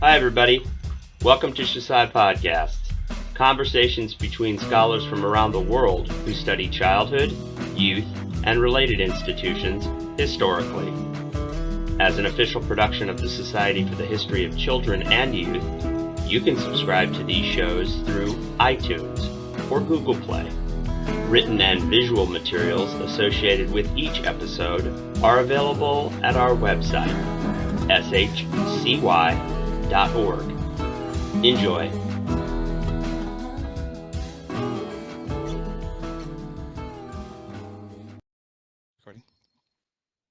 Hi, everybody. Welcome to Shasai Podcasts, conversations between scholars from around the world who study childhood, youth, and related institutions historically. As an official production of the Society for the History of Children and Youth, you can subscribe to these shows through iTunes or Google Play. Written and visual materials associated with each episode are available at our website, shcy.org. Enjoy.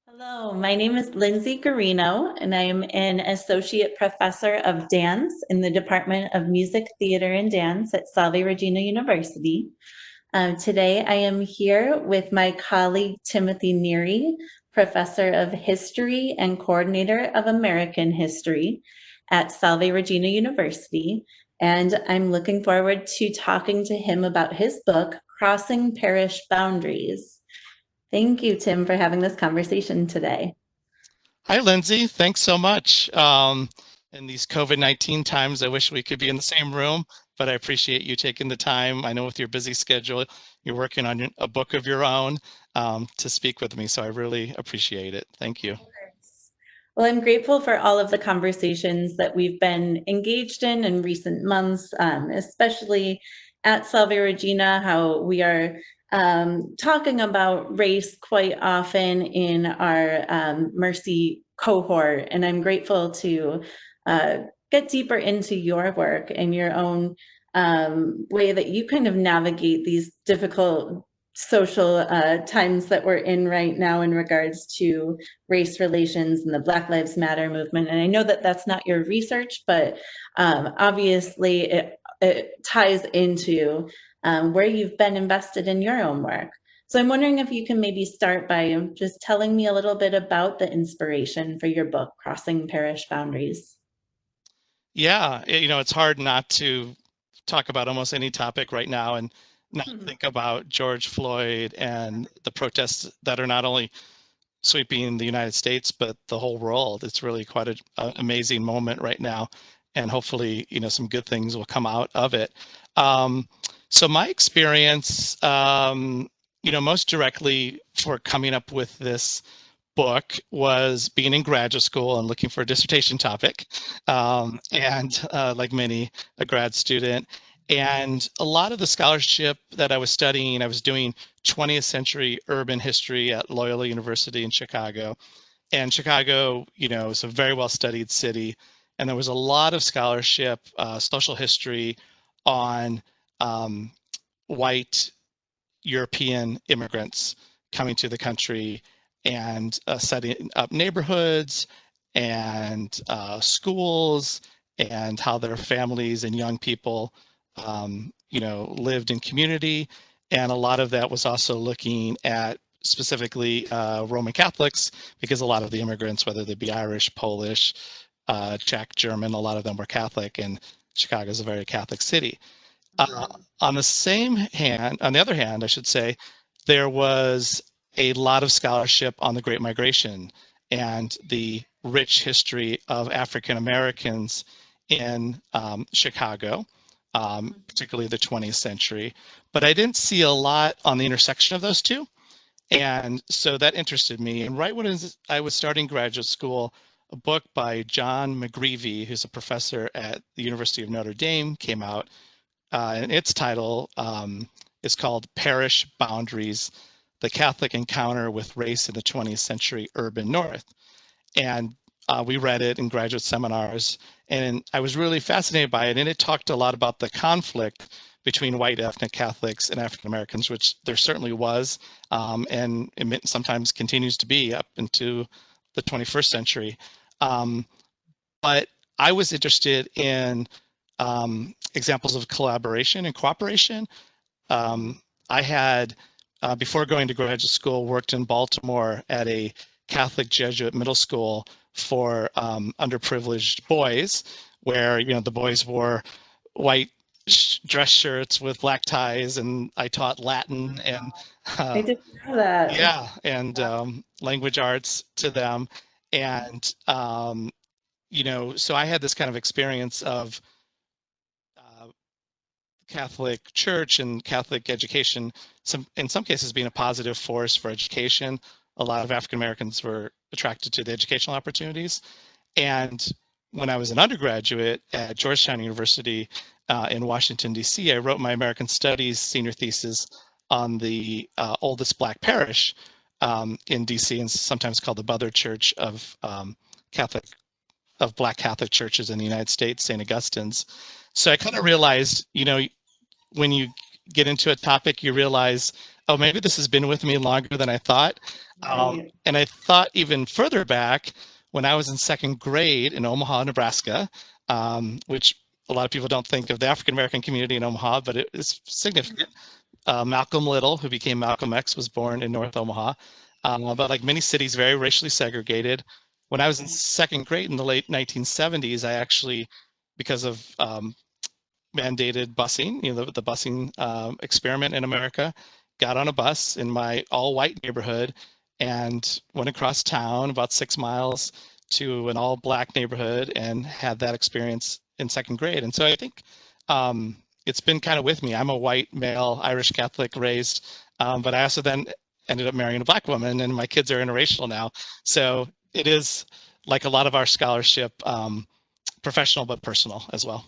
Hello, my name is Lindsay Guarino, and I am an associate professor of dance in the Department of Music, Theater, and Dance at Salve Regina University. Today, I am here with my colleague, Timothy Neary, professor of history and coordinator of American history at Salve Regina University. And I'm looking forward to talking to him about his book, Crossing Parish Boundaries. Thank you, Tim, for having this conversation today. Hi, Lindsay. Thanks so much. In these COVID-19 times, I wish we could be in the same room, but I appreciate you taking the time. I know with your busy schedule, you're working on a book of your own to speak with me, so I really appreciate it. Thank you. Well, I'm grateful for all of the conversations that we've been engaged in recent months, especially at Salve Regina, how we are talking about race quite often in our Mercy cohort. And I'm grateful to get deeper into your work and your own way that you kind of navigate these difficult social times that we're in right now in regards to race relations and the Black Lives Matter movement. And I know that that's not your research, but obviously it ties into where you've been invested in your own work. So I'm wondering if you can maybe start by just telling me a little bit about the inspiration for your book, Crossing Parish Boundaries. Yeah, it's hard not to talk about almost any topic right now and not think about George Floyd and the protests that are not only sweeping the United States, but the whole world. It's really quite an amazing moment right now. And hopefully, some good things will come out of it. So my experience, most directly for coming up with this book was being in graduate school and looking for a dissertation topic, and like many, a grad student. And a lot of the scholarship that I was studying, I was doing 20th century urban history at Loyola University in Chicago. And Chicago, is a very well studied city. And there was a lot of scholarship, social history on white European immigrants coming to the country and setting up neighborhoods and schools, and how their families and young people lived in community. And a lot of that was also looking at specifically Roman Catholics, because a lot of the immigrants, whether they be Irish, Polish, Czech, German, a lot of them were Catholic, and Chicago is a very Catholic city. On the other hand, I should say, there was a lot of scholarship on the Great Migration and the rich history of African Americans in Chicago, particularly the 20th century. But I didn't see a lot on the intersection of those two. And so that interested me. And right when I was starting graduate school, a book by John McGreevy, who's a professor at the University of Notre Dame, came out. And its title is called Parish Boundaries, The Catholic Encounter with Race in the 20th Century Urban North. And we read it in graduate seminars, and I was really fascinated by it. And it talked a lot about the conflict between white ethnic Catholics and African Americans, which there certainly was, and it sometimes continues to be up into the 21st century. But I was interested in examples of collaboration and cooperation. I had, before going to graduate school, worked in Baltimore at a Catholic Jesuit middle school for underprivileged boys, where the boys wore white dress shirts with black ties, and I taught Latin and I didn't know that. yeah, and language arts to them. And so I had this kind of experience of Catholic Church and Catholic education, in some cases being a positive force for education. A lot of African Americans were attracted to the educational opportunities. And when I was an undergraduate at Georgetown University in Washington, D.C., I wrote my American Studies senior thesis on the oldest Black parish in D.C., and sometimes called the Mother Church of Black Catholic churches in the United States, St. Augustine's. So I kind of realized, when you get into a topic, you realize, oh, maybe this has been with me longer than I thought. Right. And I thought even further back when I was in second grade in Omaha, Nebraska, which a lot of people don't think of the African American community in Omaha, but it is significant. Malcolm Little, who became Malcolm X, was born in North Omaha, but like many cities, very racially segregated. When I was in second grade in the late 1970s, I actually, because of mandated busing, the busing experiment in America, got on a bus in my all-white neighborhood and went across town about 6 miles to an all-black neighborhood and had that experience in second grade. And so I think it's been kind of with me. I'm a white male Irish Catholic raised, but I also then ended up marrying a Black woman, and my kids are interracial now. So it is, like a lot of our scholarship, professional but personal as well.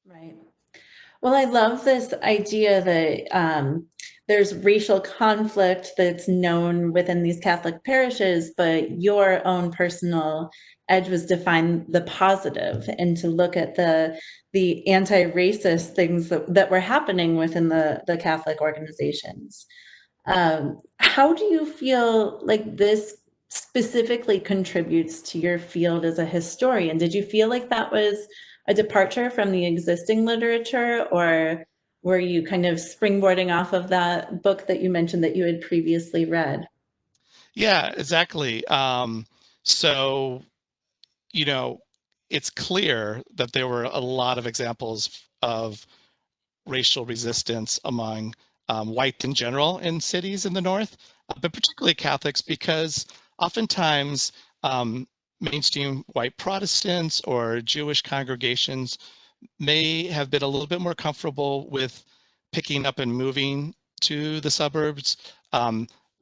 Right. Well, I love this idea that there's racial conflict that's known within these Catholic parishes, but your own personal edge was to find the positive and to look at the anti-racist things that were happening within the Catholic organizations. How do you feel like this specifically contributes to your field as a historian? Did you feel like that was a departure from the existing literature, or were you kind of springboarding off of that book that you mentioned that you had previously read? Yeah, exactly. So, it's clear that there were a lot of examples of racial resistance among whites in general in cities in the North, but particularly Catholics, because oftentimes mainstream white Protestants or Jewish congregations may have been a little bit more comfortable with picking up and moving to the suburbs.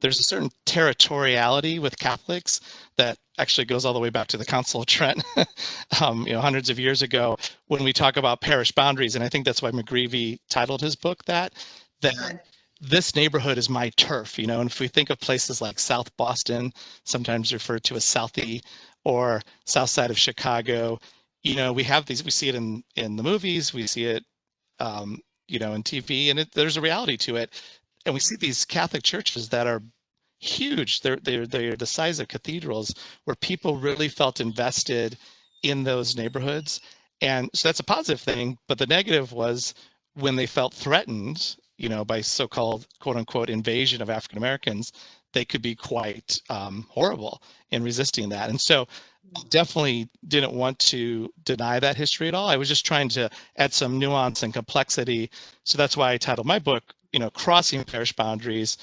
There's a certain territoriality with Catholics that actually goes all the way back to the Council of Trent, hundreds of years ago, when we talk about parish boundaries. And I think that's why McGreevy titled his book that this neighborhood is my turf, and if we think of places like South Boston, sometimes referred to as Southie, or South Side of Chicago, we have these, we see it in the movies, we see it, in TV, and there's a reality to it. And we see these Catholic churches that are huge. They're the size of cathedrals, where people really felt invested in those neighborhoods. And so that's a positive thing. But the negative was when they felt threatened, by so-called quote unquote invasion of African Americans, they could be quite horrible in resisting that. And so definitely didn't want to deny that history at all. I was just trying to add some nuance and complexity. So that's why I titled my book, Crossing Parish Boundaries,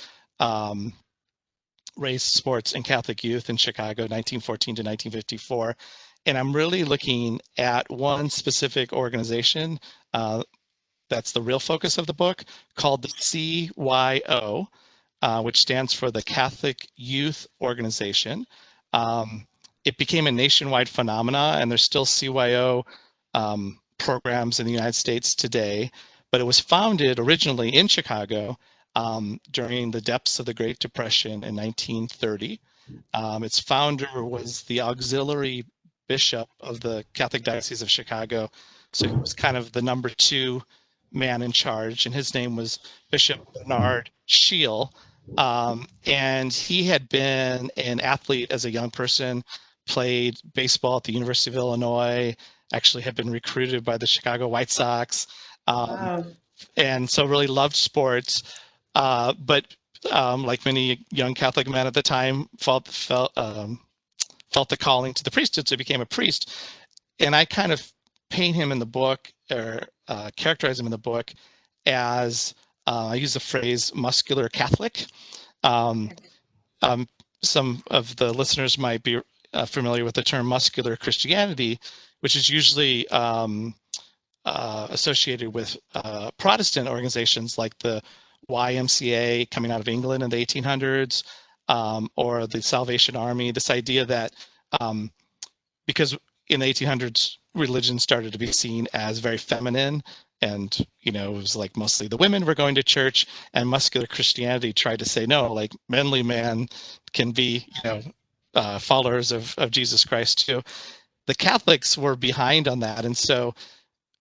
Race, Sports, and Catholic Youth in Chicago, 1914 to 1954. And I'm really looking at one specific organization that's the real focus of the book, called the CYO, which stands for the Catholic Youth Organization. It became a nationwide phenomena, and there's still CYO programs in the United States today, but it was founded originally in Chicago during the depths of the Great Depression in 1930. Its founder was the auxiliary bishop of the Catholic Diocese of Chicago, so he was kind of the number 2 man in charge, and his name was Bishop Bernard Scheel. And he had been an athlete as a young person, played baseball at the University of Illinois, actually had been recruited by the Chicago White Sox, Wow. and so really loved sports. But like many young Catholic men at the time, felt the calling to the priesthood, so he became a priest. And I kind of paint him in the book, or characterize him in the book, as I use the phrase muscular Catholic. Um, some of the listeners might be familiar with the term muscular Christianity, which is usually associated with Protestant organizations like the YMCA coming out of England in the 1800s, or the Salvation Army. This idea that because in the 1800s, religion started to be seen as very feminine, and it was like mostly the women were going to church, and muscular Christianity tried to say no, like manly man can be followers of Jesus Christ too. The Catholics were behind on that, and so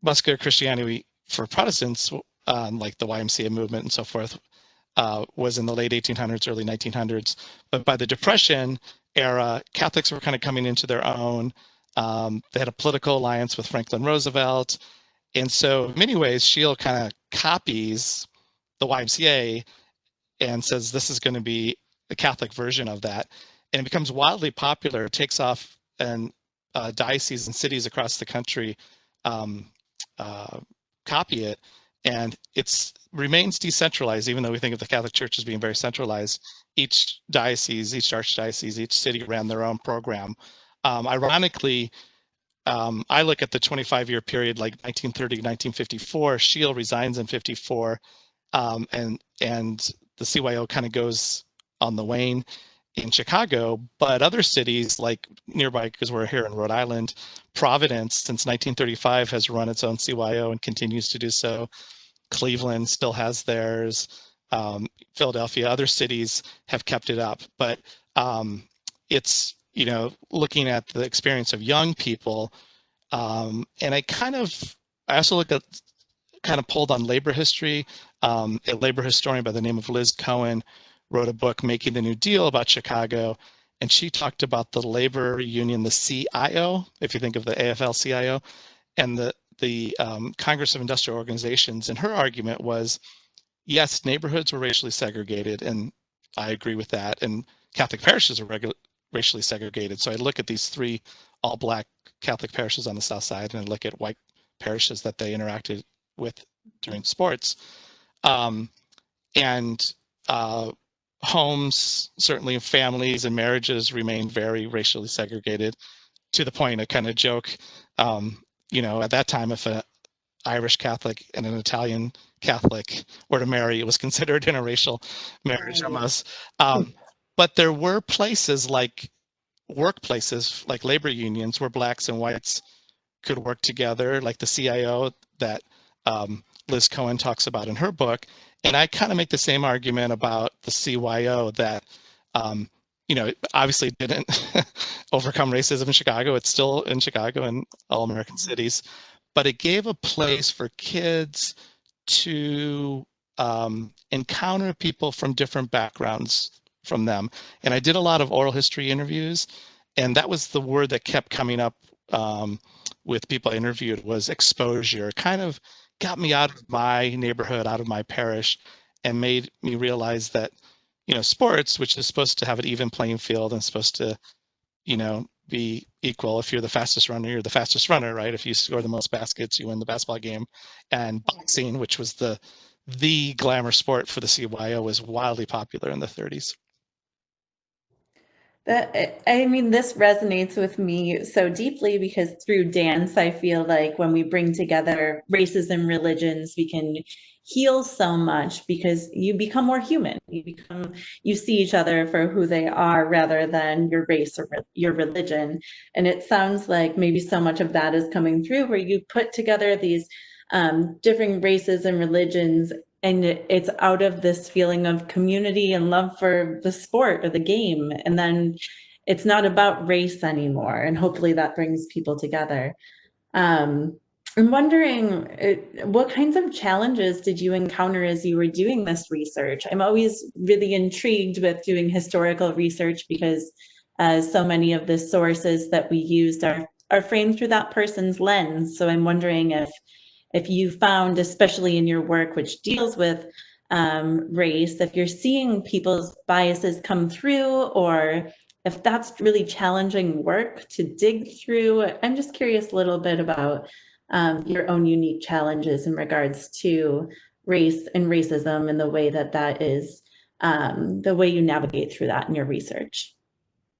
muscular Christianity for Protestants, like the YMCA movement and so forth, was in the late 1800s, early 1900s. But by the Depression era, Catholics were kind of coming into their own. They had a political alliance with Franklin Roosevelt. And so in many ways, Scheele kind of copies the YMCA and says this is going to be the Catholic version of that. And it becomes wildly popular. It takes off, and dioceses and cities across the country copy it. And it remains decentralized, even though we think of the Catholic Church as being very centralized. Each diocese, each archdiocese, each city ran their own program. Ironically, I look at the 25-year period, like 1930, 1954. Scheele resigns in 54, and the CYO kind of goes on the wane in Chicago. But other cities, like nearby, because we're here in Rhode Island, Providence, since 1935, has run its own CYO and continues to do so. Cleveland still has theirs. Philadelphia, other cities have kept it up. But it's, looking at the experience of young people. And I also look at, kind of pulled on labor history. A labor historian by the name of Liz Cohen wrote a book, Making the New Deal, about Chicago. And she talked about the labor union, the CIO, if you think of the AFL-CIO, and the Congress of Industrial Organizations. And her argument was, yes, neighborhoods were racially segregated, and I agree with that. And Catholic parishes are racially segregated. So I look at these three all-Black Catholic parishes on the South Side, and I look at white parishes that they interacted with during sports. Homes, certainly families and marriages, remain very racially segregated, to the point I kind of joke, at that time, if an Irish Catholic and an Italian Catholic were to marry, it was considered interracial marriage almost. But there were places, like workplaces, like labor unions, where Blacks and whites could work together, like the CIO that Liz Cohen talks about in her book. And I kind of make the same argument about the CYO that, it obviously didn't overcome racism in Chicago. It's still in Chicago and all American cities, but it gave a place for kids to encounter people from different backgrounds from them. And I did a lot of oral history interviews, and that was the word that kept coming up with people I interviewed, was exposure. It kind of got me out of my neighborhood, out of my parish, and made me realize that, sports, which is supposed to have an even playing field and supposed to, be equal. If you're the fastest runner, you're the fastest runner, right? If you score the most baskets, you win the basketball game. And boxing, which was the glamour sport for the CYO, was wildly popular in the 30s. This resonates with me so deeply, because through dance, I feel like when we bring together races and religions, we can heal so much, because you become more human. You see each other for who they are rather than your race or your religion. And it sounds like maybe so much of that is coming through, where you put together these different races and religions, and it's out of this feeling of community and love for the sport or the game. And then it's not about race anymore. And hopefully that brings people together. I'm wondering, what kinds of challenges did you encounter as you were doing this research? I'm always really intrigued with doing historical research, because so many of the sources that we used are framed through that person's lens. So I'm wondering if you found, especially in your work, which deals with race, if you're seeing people's biases come through, or if that's really challenging work to dig through. I'm just curious a little bit about your own unique challenges in regards to race and racism, and the way that is, the way you navigate through that in your research.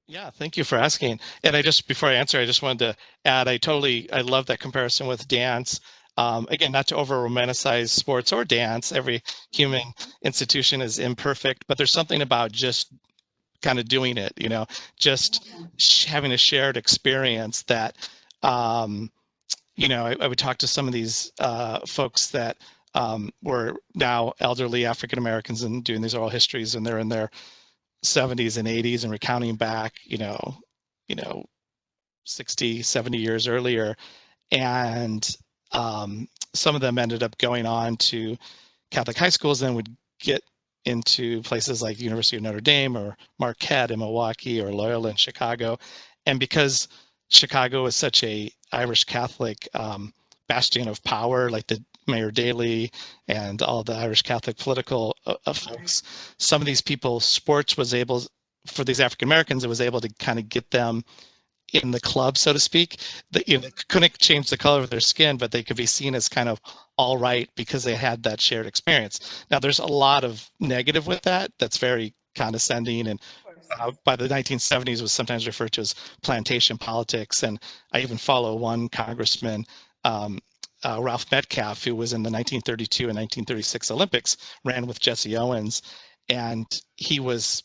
Yeah, thank you for asking. And before I answer, I just wanted to add, I love that comparison with dance. Again, not to over romanticize sports or dance. Every human institution is imperfect, but there's something about just kind of doing it, just having a shared experience that, um, I would talk to some of these folks that were now elderly African Americans and doing these oral histories, and they're in their 70s and 80s and recounting back, you know, 60, 70 years earlier. And some of them ended up going on to Catholic high schools and would get into places like University of Notre Dame or Marquette in Milwaukee or Loyola in Chicago. And because Chicago is such a Irish Catholic bastion of power, like the Mayor Daley and all the Irish Catholic political folks, some of these people, sports was able, for these African Americans, it was able to kind of get them in the club, so to speak. That they couldn't change the color of their skin, but they could be seen as kind of all right because they had that shared experience. Now, there's a lot of negative with that. That's very condescending, and by the 1970s was sometimes referred to as plantation politics. And I even follow one congressman, Ralph Metcalf, who was in the 1932 and 1936 Olympics, ran with Jesse Owens, and he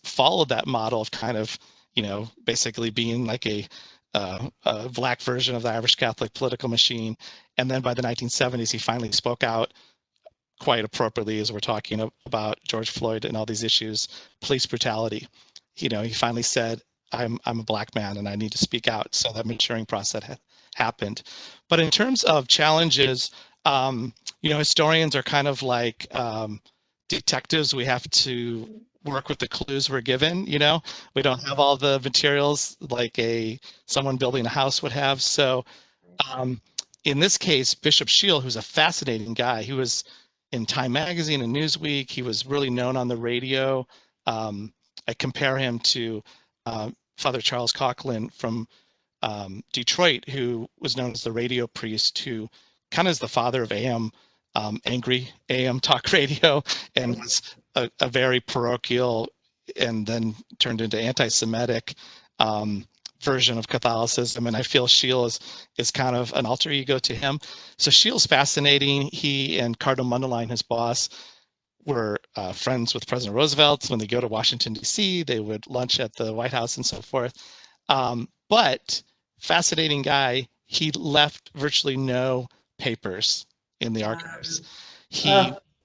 followed that model of kind of, basically being like a black version of the Irish Catholic political machine. And then by the 1970s, he finally spoke out quite appropriately as we're talking about George Floyd and all these issues, police brutality. He finally said, I'm a black man and I need to speak out. So that maturing process happened. But in terms of challenges, historians are kind of like detectives. We have to work with the clues we're given. We don't have all the materials like someone building a house would have. So um, in this case, Bishop Shield, who's a fascinating guy, he was in Time Magazine and Newsweek. He was really known on the radio. I compare him to Father Charles Coughlin from Detroit, who was known as the radio priest, who kind of is the father of AM, angry AM talk radio, and was a very parochial and then turned into anti-Semitic version of Catholicism. And I feel Shield is kind of an alter ego to him. So Shield's fascinating. He and Cardinal Mundelein, his boss, were friends with President Roosevelt. When they go to Washington, D.C., they would lunch at the White House and so forth. But fascinating guy, he left virtually no papers in the archives.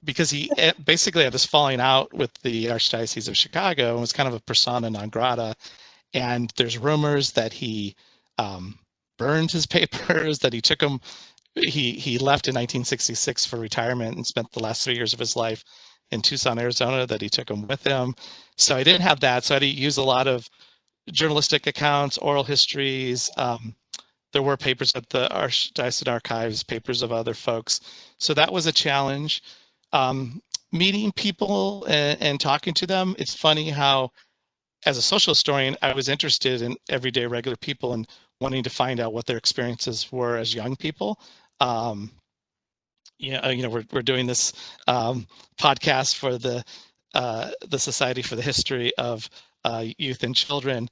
Because he basically had this falling out with the Archdiocese of Chicago and was kind of a persona non grata. And there's rumors that he burned his papers, that he took them. He left in 1966 for retirement and spent the last 3 years of his life in Tucson, Arizona, that he took them with him. So I didn't have that. So I had to use a lot of journalistic accounts, oral histories. There were papers at the Archdiocese Archives, papers of other folks. So that was a challenge. Meeting people and talking to them. It's funny how, as a social historian, I was interested in everyday regular people and wanting to find out what their experiences were as young people. We're doing this podcast for the Society for the History of Youth and Children,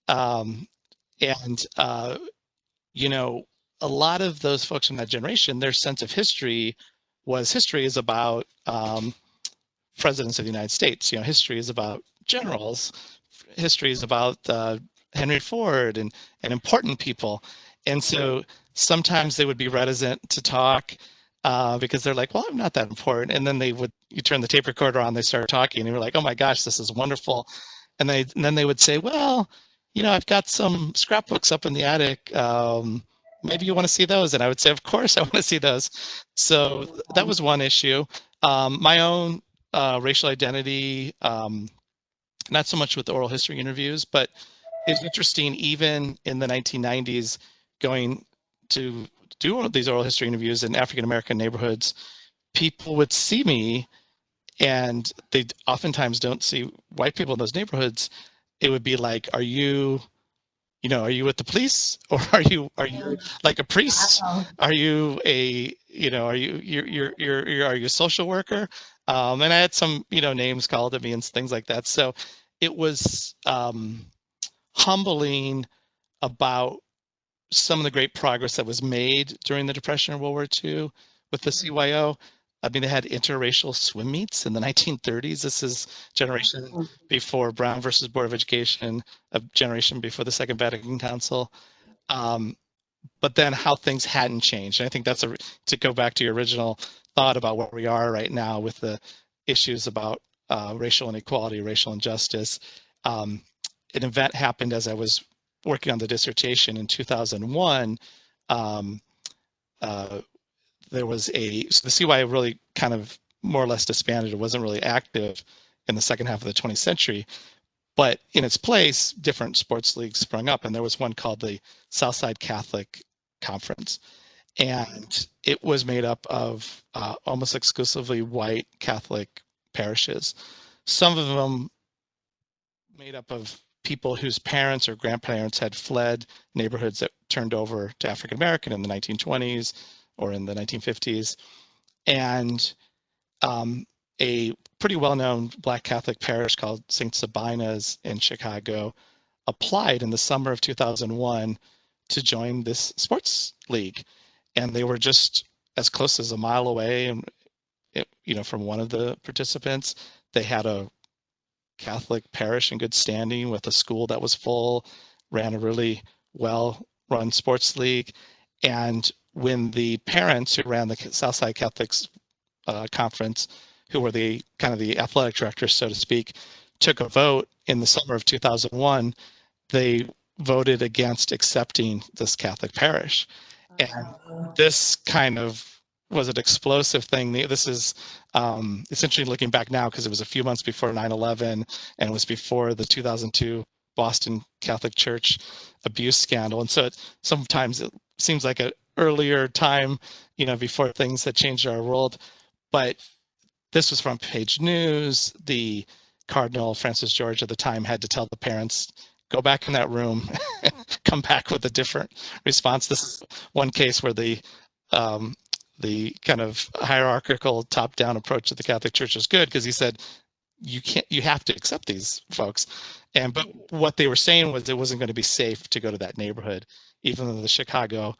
and a lot of those folks from that generation, their sense of history is about presidents of the United States. History is about generals. History is about Henry Ford and important people. And so sometimes they would be reticent to talk because they're like, well, I'm not that important. And then you turn the tape recorder on, they start talking, and you're like, oh my gosh, this is wonderful. And then they would say, well, I've got some scrapbooks up in the attic. Maybe you want to see those? And I would say, of course, I want to see those. So that was one issue. My own racial identity, not so much with the oral history interviews, but it's interesting, even in the 1990s, going to do these oral history interviews in African American neighborhoods, people would see me, and they oftentimes don't see white people in those neighborhoods. It would be like, are you with the police, or are you like a priest? Are you are you a social worker? And I had some names called at me and things like that. So it was humbling about some of the great progress that was made during the Depression and World War II with the CYO. I mean, they had interracial swim meets in the 1930s. This is generation before Brown versus Board of Education, a generation before the Second Vatican Council. But then how things hadn't changed. And I think that's to go back to your original thought about where we are right now with the issues about racial inequality, racial injustice. An event happened as I was working on the dissertation in 2001. There was so the CYO really kind of more or less disbanded. It wasn't really active in the second half of the 20th century. But in its place, different sports leagues sprung up, and there was one called the Southside Catholic Conference. And it was made up of almost exclusively white Catholic parishes. Some of them made up of people whose parents or grandparents had fled neighborhoods that turned over to African American in the 1920s or in the 1950s. And a pretty well-known Black Catholic parish called St. Sabina's in Chicago applied in the summer of 2001 to join this sports league. And they were just as close as a mile away, and from one of the participants. They had a Catholic parish in good standing with a school that was full, ran a really well-run sports league. And when the parents who ran the Southside Catholics conference, who were the kind of the athletic directors, so to speak, took a vote in the summer of 2001, they voted against accepting this Catholic parish. And this kind of was an explosive thing. This is essentially looking back now, because it was a few months before 9/11 and it was before the 2002 Boston Catholic Church abuse scandal. And so sometimes it seems like an earlier time, before things had changed our world. But this was front page news. The Cardinal Francis George at the time had to tell the parents, go back in that room, come back with a different response. This is one case where the kind of hierarchical top-down approach of the Catholic Church is good, because he said, you have to accept these folks. But what they were saying was it wasn't going to be safe to go to that neighborhood, even though the Chicago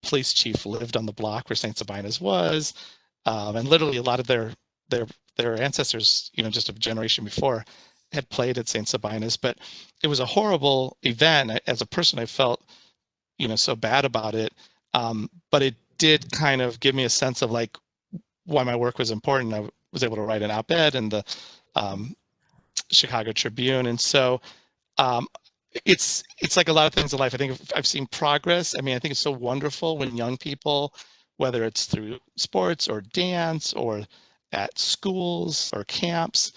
police chief lived on the block where St. Sabina's was. And literally a lot of their ancestors, just a generation before, had played at St. Sabina's. But it was a horrible event. As a person, I felt, so bad about it. But it did kind of give me a sense of like why my work was important. I was able to write an op-ed in the Chicago Tribune. And so it's like a lot of things in life. I think I've seen progress. I mean, I think it's so wonderful when young people, whether it's through sports or dance or at schools or camps,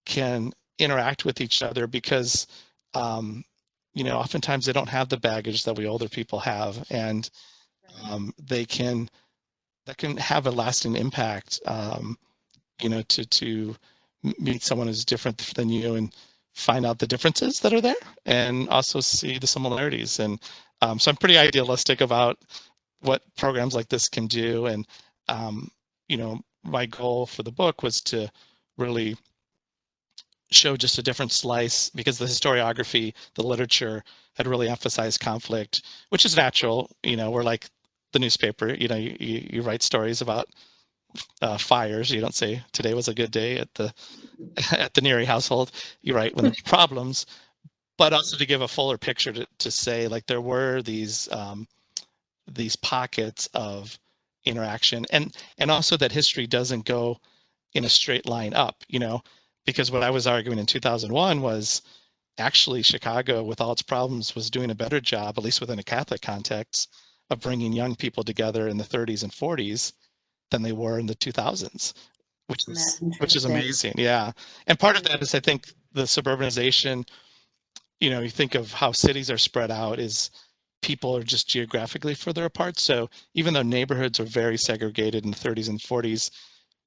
can interact with each other, because oftentimes they don't have the baggage that we older people have, and that can have a lasting impact. To meet someone who's different than you and find out the differences that are there, and also see the similarities. And so I'm pretty idealistic about what programs like this can do. And my goal for the book was to really show just a different slice, because the historiography, the literature had really emphasized conflict, which is natural. We're like the newspaper, you write stories about fires. You don't say today was a good day at the Neary household. You write when there's problems, but also to give a fuller picture, to say like there were these pockets of interaction, and also that history doesn't go in a straight line up, because what I was arguing in 2001 was actually Chicago, with all its problems, was doing a better job, at least within a Catholic context, of bringing young people together in the 30s and 40s than they were in the 2000s, which is amazing. Yeah. And part of that is, I think, the suburbanization. You think of how cities are spread out, is people are just geographically further apart. So even though neighborhoods are very segregated in the 30s and 40s,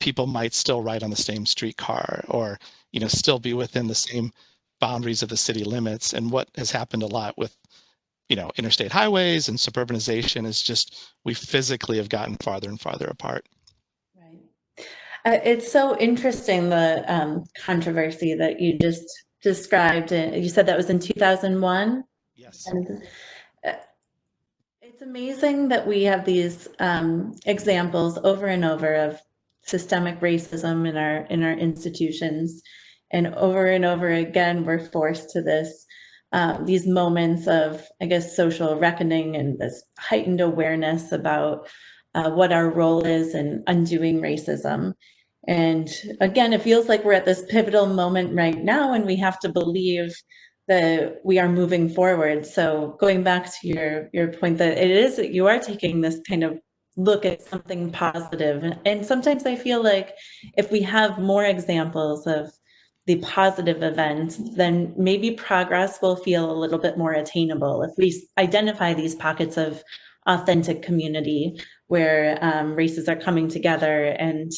people might still ride on the same streetcar, or still be within the same boundaries of the city limits. And what has happened a lot with interstate highways and suburbanization is just we physically have gotten farther and farther apart. Right. It's so interesting, the controversy that you just described. You said that was in 2001? Yes. And it's amazing that we have these examples over and over of systemic racism in our institutions, and over again we're forced to this these moments of, I guess, social reckoning and this heightened awareness about what our role is in undoing racism. And again, it feels like we're at this pivotal moment right now, and we have to believe that we are moving forward. So going back to your point that it is that you are taking this kind of look at something positive. And sometimes I feel like if we have more examples of the positive events, then maybe progress will feel a little bit more attainable. If we identify these pockets of authentic community where races are coming together, and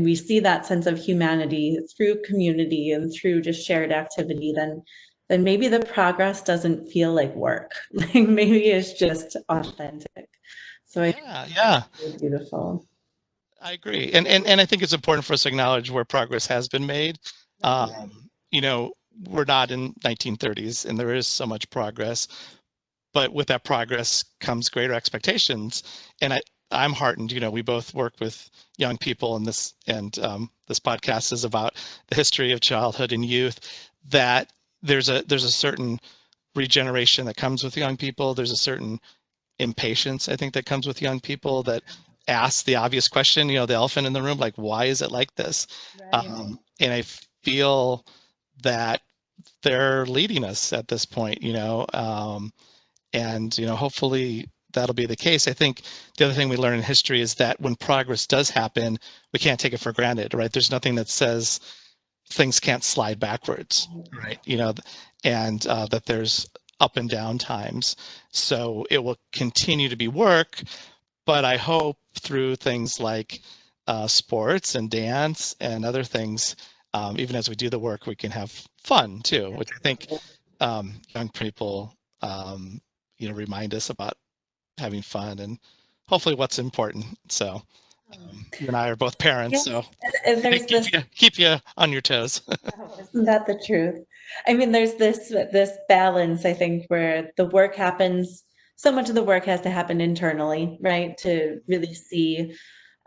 we see that sense of humanity through community and through just shared activity, then maybe the progress doesn't feel like work. Like maybe it's just authentic. So I think Yeah, it's beautiful. I agree. And I think it's important for us to acknowledge where progress has been made. You know, we're not in 1930s, and there is so much progress, but with that progress comes greater expectations. And I'm heartened. You know, we both work with young people, and this podcast is about the history of childhood and youth. That there's a certain regeneration that comes with young people. There's a certain impatience, I think, that comes with young people that ask the obvious question. You know, the elephant in the room, like, why is it like this? Right. And I feel that they're leading us at this point. And hopefully that'll be the case. I think the other thing we learn in history is that when progress does happen, we can't take it for granted, right? There's nothing that says things can't slide backwards, right? And that there's up and down times. So it will continue to be work, but I hope through things like sports and dance and other things, even as we do the work, we can have fun too, which I think young people remind us about having fun and hopefully what's important. So you and I are both parents, so And there's this, keep you on your toes. oh, isn't that the truth? I mean, there's this balance, I think, where the work happens, so much of the work has to happen internally, right? To really see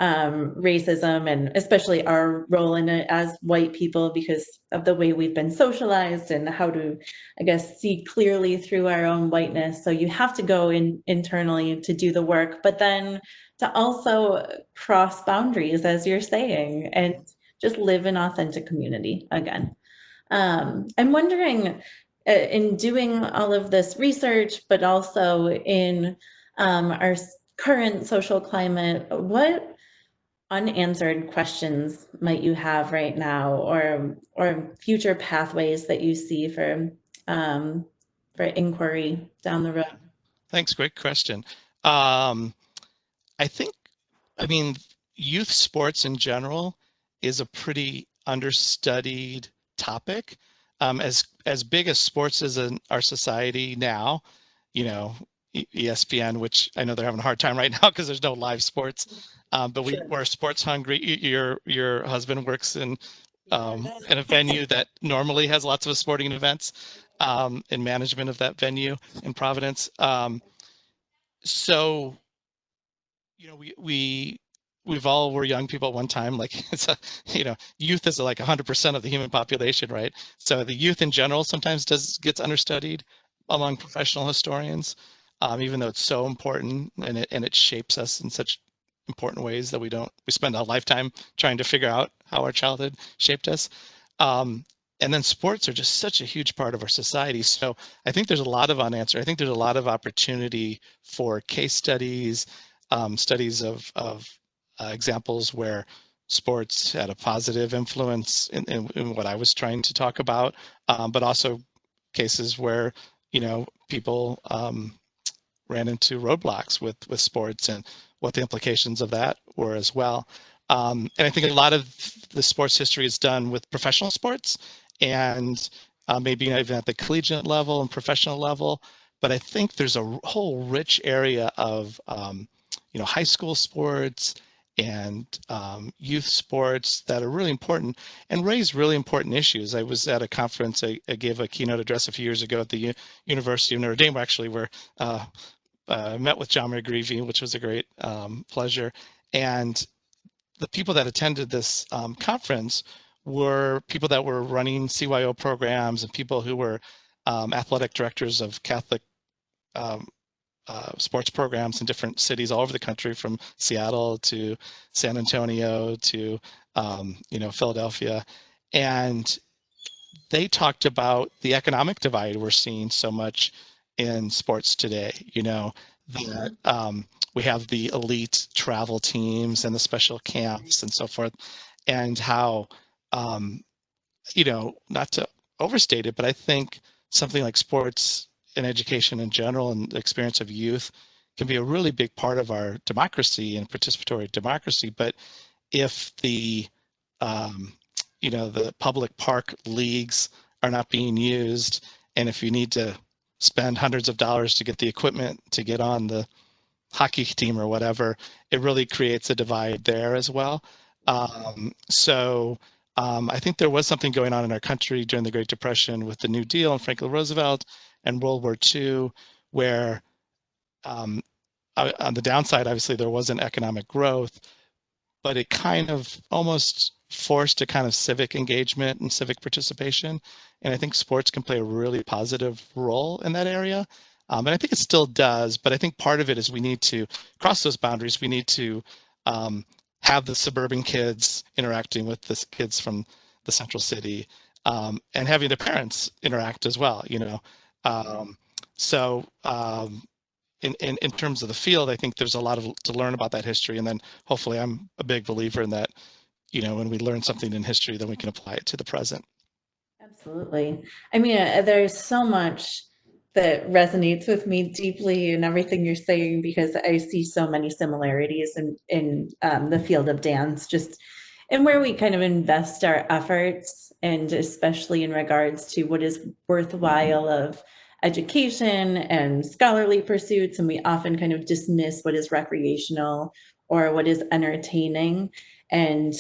racism, and especially our role in it as white people because of the way we've been socialized and how to, I guess, see clearly through our own whiteness. So you have to go in internally to do the work, but then to also cross boundaries, as you're saying, and just live in authentic community again. I'm wondering, in doing all of this research, but also in our current social climate, what unanswered questions might you have right now, or future pathways that you see for inquiry down the road? Thanks. Great question. Um, I think, I mean, youth sports in general is a pretty understudied topic. As big as sports is in our society now, ESPN, which I know they're having a hard time right now because there's no live sports. But we're sports hungry. Your husband works in a venue that normally has lots of sporting events, in management of that venue in Providence. So we've all were young people at one time. Like youth is like 100% of the human population, right? So the youth in general sometimes gets understudied among professional historians, even though it's so important and it shapes us in such important ways that we spend a lifetime trying to figure out how our childhood shaped us. And then sports are just such a huge part of our society. So I think there's a lot of unanswered. I think there's a lot of opportunity for case studies, studies of examples where sports had a positive influence in what I was trying to talk about, but also cases where people ran into roadblocks with sports and what the implications of that were as well. And I think a lot of the sports history is done with professional sports and maybe even at the collegiate level and professional level. But I think there's a whole rich area of high school sports and youth sports that are really important and raise really important issues. I was at a conference, I gave a keynote address a few years ago at the University of Notre Dame, actually, where met with John McGreevy, which was a great pleasure. And the people that attended this conference were people that were running CYO programs and people who were athletic directors of Catholic sports programs in different cities all over the country, from Seattle to San Antonio to Philadelphia. And they talked about the economic divide we're seeing so much in sports today. That we have the elite travel teams and the special camps and so forth, and how not to overstate it, but I think something like sports and education in general and the experience of youth can be a really big part of our democracy and participatory democracy. But if the public park leagues are not being used, and if you need to spend hundreds of dollars to get the equipment to get on the hockey team or whatever, it really creates a divide there as well. I think there was something going on in our country during the Great Depression with the New Deal and Franklin Roosevelt and World War II, where on the downside, obviously, there wasn't economic growth, but it kind of almost forced a kind of civic engagement and civic participation. And I think sports can play a really positive role in that area. And I think it still does, but I think part of it is we need to cross those boundaries. We need to have the suburban kids interacting with the kids from the central city, and having their parents interact as well, in terms of the field, I think there's a lot to learn about that history. And then hopefully I'm a big believer in that, when we learn something in history, then we can apply it to the present. Absolutely. I mean, there's so much that resonates with me deeply in everything you're saying, because I see so many similarities in the field of dance, just and where we kind of invest our efforts, and especially in regards to what is worthwhile of education and scholarly pursuits, and we often kind of dismiss what is recreational or what is entertaining, and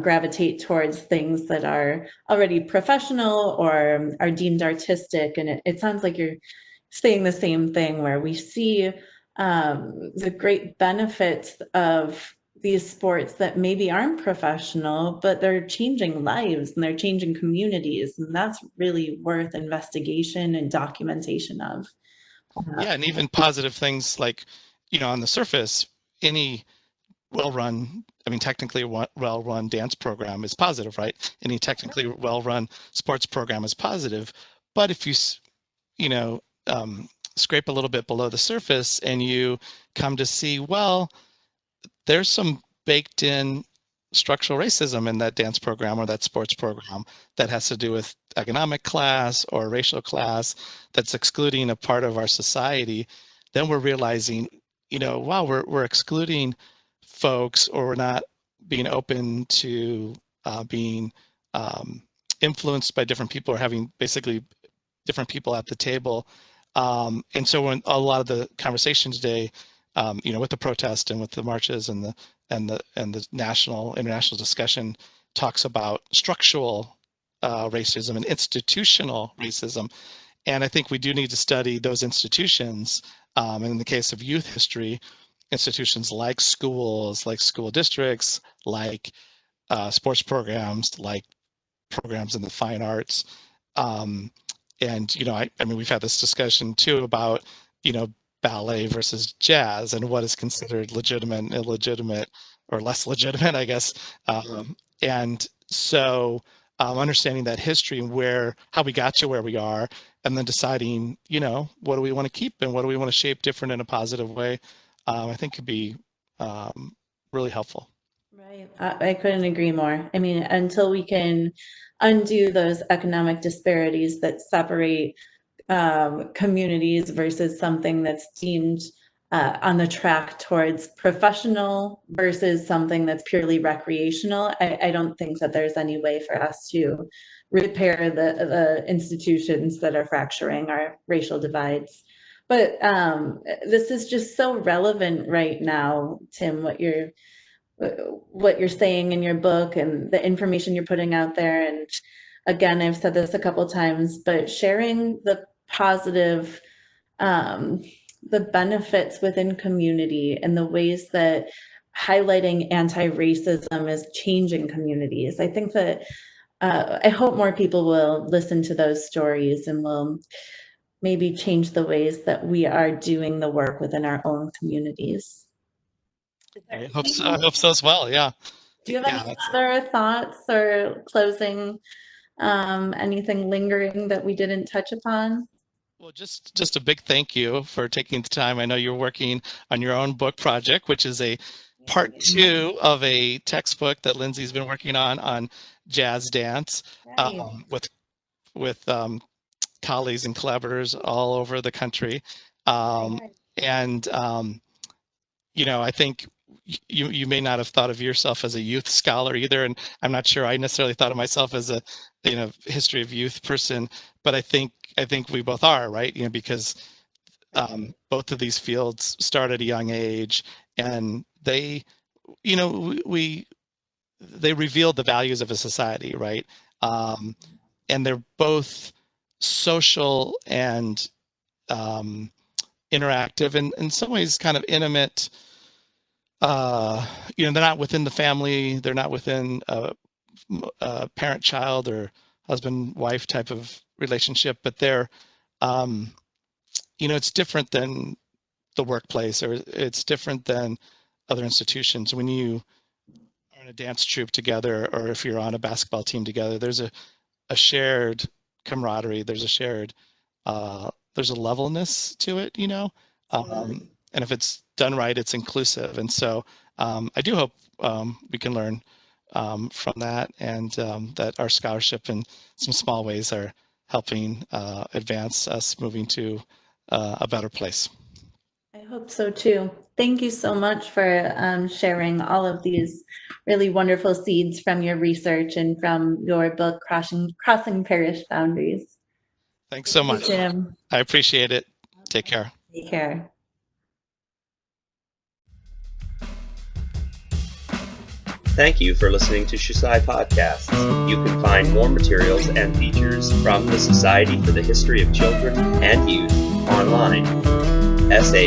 gravitate towards things that are already professional or are deemed artistic. And it sounds like you're saying the same thing, where we see the great benefits of these sports that maybe aren't professional, but they're changing lives and they're changing communities. And that's really worth investigation and documentation of. Yeah, and even positive things like, on the surface, any technically well-run dance program is positive, right? Any technically well-run sports program is positive. But if you, scrape a little bit below the surface and you come to see, well, there's some baked in structural racism in that dance program or that sports program that has to do with economic class or racial class that's excluding a part of our society, then we're realizing, wow, we're excluding folks, or we're not being open to being influenced by different people, or having basically different people at the table. And so when a lot of the conversation today, with the protest and with the marches and the national, international discussion talks about structural racism and institutional racism. And I think we do need to study those institutions. And in the case of youth history, institutions like schools, like school districts, like sports programs, like programs in the fine arts. And, we've had this discussion too about, ballet versus jazz and what is considered legitimate and illegitimate, or less legitimate, I guess. And so understanding that history and how we got to where we are, and then deciding, what do we want to keep and what do we want to shape different in a positive way, I think could be really helpful. Right. I couldn't agree more. I mean, until we can undo those economic disparities that separate communities versus something that's deemed on the track towards professional versus something that's purely recreational, I don't think that there's any way for us to repair the institutions that are fracturing our racial divides. But this is just so relevant right now, Tim, what you're what you're saying in your book and the information you're putting out there. And again, I've said this a couple times, but sharing the positive, um, the benefits within community and the ways that highlighting anti-racism is changing communities. I think that I hope more people will listen to those stories and will maybe change the ways that we are doing the work within our own communities. I hope so as well. Yeah. Do you have Yeah, any other thoughts or closing, anything lingering that we didn't touch upon? well, just a big thank you for taking the time. I know you're working on your own book project, which is a part 2 of a textbook that Lindsay's been working on jazz dance, Right. with colleagues and collaborators all over the country. And I think you may not have thought of yourself as a youth scholar either, and I'm not sure I necessarily thought of myself as a history of youth person, but I think we both are, right? Because both of these fields start at a young age, and they they reveal the values of a society, right? And they're both social and interactive, and in some ways kind of intimate. They're not within the family, they're not within a parent-child or husband-wife type of relationship, but they're it's different than the workplace, or it's different than other institutions. When you are in a dance troupe together, or if you're on a basketball team together, there's a shared camaraderie, there's a shared there's a levelness to it, and if it's done right, it's inclusive. And so I do hope we can learn from that, and that our scholarship in some small ways are helping advance us moving to a better place. I hope so too. Thank you so much for sharing all of these really wonderful seeds from your research and from your book, Crossing Parish Boundaries. Thanks so much. Jim. I appreciate it. Take care. Take care. Thank you for listening to Shusai Podcasts. You can find more materials and features from the Society for the History of Children and Youth online, shcy.org.